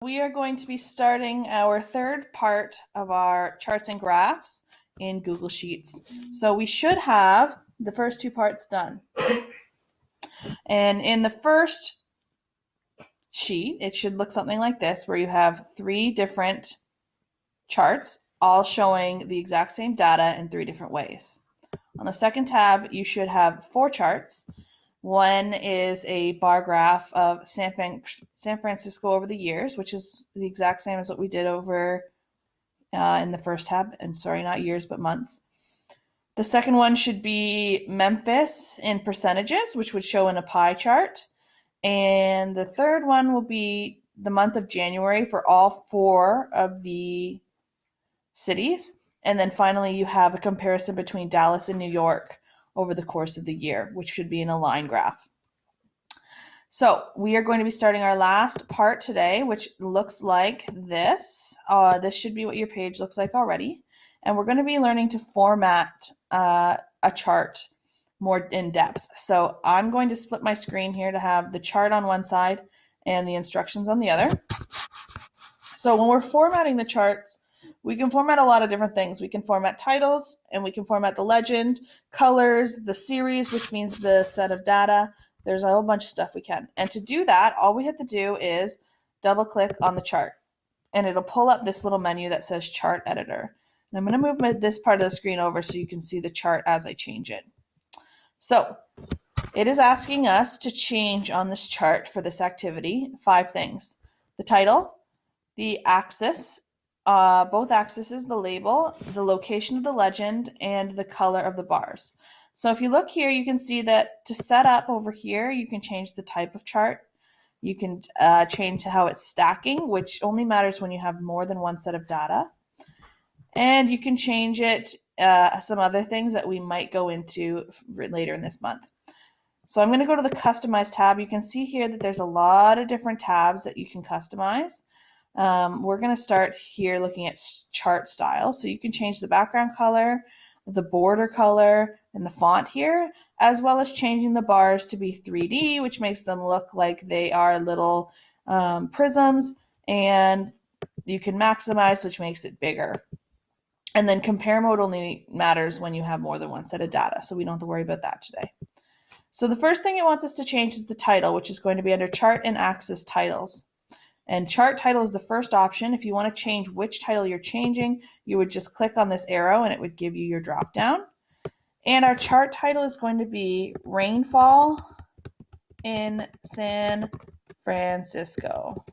We are going to be starting our third part of our charts and graphs in Google Sheets. So we should have the first two parts done. And in the first sheet, it should look something like this, where you have three different charts, all showing the exact same data in three different ways. On the second tab, you should have four charts. One is a bar graph of San Francisco over the years, which is the exact same as what we did over in the first tab. And sorry, not years, but months. The second one should be Memphis in percentages, which would show in a pie chart. And the third one will be the month of January for all four of the cities. And then finally, you have a comparison between Dallas and New York over the course of the year, which should be in a line graph. So we are going to be starting our last part today, which looks like this. This should be what your page looks like already. And we're going to be learning to format a chart more in depth. So I'm going to split my screen here to have the chart on one side and the instructions on the other. So when we're formatting the charts, we can format a lot of different things. We can format titles, and we can format the legend, colors, the series, which means the set of data. There's a whole bunch of stuff we can. And to do that, all we have to do is double click on the chart, and it'll pull up this little menu that says Chart Editor. And I'm going to move this part of the screen over so you can see the chart as I change it. So it is asking us to change on this chart for this activity 5 things: the title, the axis, both axes, the label, the location of the legend, and the color of the bars. So if you look here, you can see that to set up over here, you can change the type of chart. You can change how it's stacking, which only matters when you have more than one set of data. And you can change it, some other things that we might go into later in this month. So I'm going to go to the Customize tab. You can see here that there's a lot of different tabs that you can customize. We're going to start here looking at chart style. So you can change the background color, the border color, and the font here, as well as changing the bars to be 3D, which makes them look like they are little prisms, and you can maximize, which makes it bigger. And then compare mode only matters when you have more than one set of data, so we don't have to worry about that today. So the first thing it wants us to change is the title, which is going to be under Chart and Axis Titles. And chart title is the first option. If you want to change which title you're changing, you would just click on this arrow and it would give you your drop down. And our chart title is going to be Rainfall in San Francisco.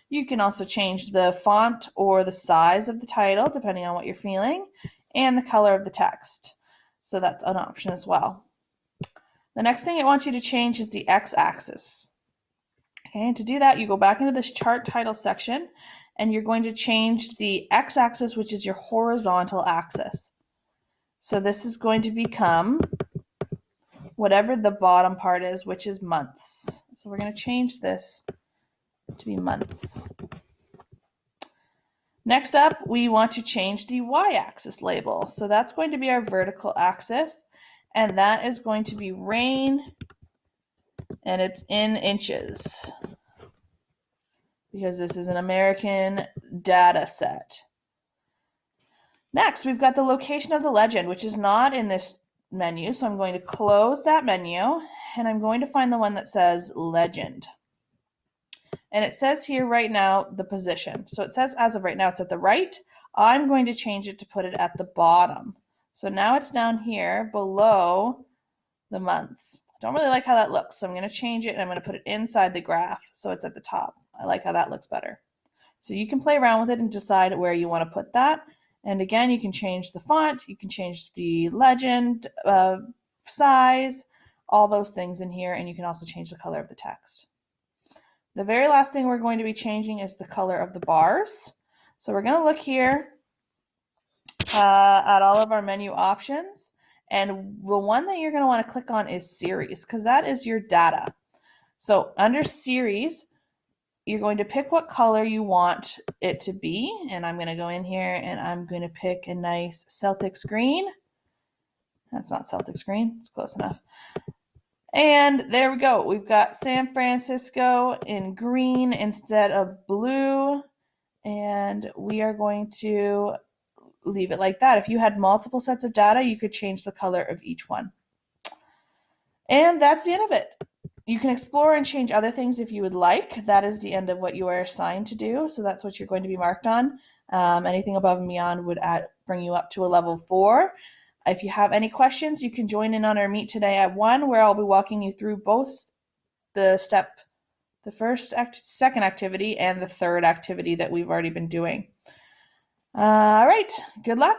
You can also change the font or the size of the title depending on what you're feeling, and the color of the text. So that's an option as well. The next thing it wants you to change is the x-axis. Okay, and to do that, you go back into this chart title section, and you're going to change the x-axis, which is your horizontal axis. So this is going to become whatever the bottom part is, which is months. So we're going to change this to be months. Next up, we want to change the y-axis label. So that's going to be our vertical axis, and that is going to be rain, and it's in inches, because this is an American data set. Next, we've got the location of the legend, which is not in this menu. So I'm going to close that menu, and I'm going to find the one that says legend. And it says here right now the position. So it says as of right now it's at the right. I'm going to change it to put it at the bottom. So now it's down here below the months. I don't really like how that looks, so I'm going to change it, and I'm going to put it inside the graph so it's at the top. I like how that looks better. So you can play around with it and decide where you want to put that. And again, you can change the font, you can change the legend size, all those things in here, and you can also change the color of the text. The very last thing we're going to be changing is the color of the bars. So we're going to look here at all of our menu options, and the one that you're going to want to click on is series, because that is your data. So under series, you're going to pick what color you want it to be, and I'm going to go in here and I'm going to pick a nice Celtics green. That's not Celtics green, it's close enough. And there we go. We've got San Francisco in green instead of blue. And we are going to leave it like that. If you had multiple sets of data, you could change the color of each one. And that's the end of it. You can explore and change other things if you would like. That is the end of what you are assigned to do. So that's what you're going to be marked on. Anything above and beyond would bring you up to a level 4. If you have any questions, you can join in on our meet today at 1, where I'll be walking you through both the second activity and the third activity that we've already been doing. All right, good luck.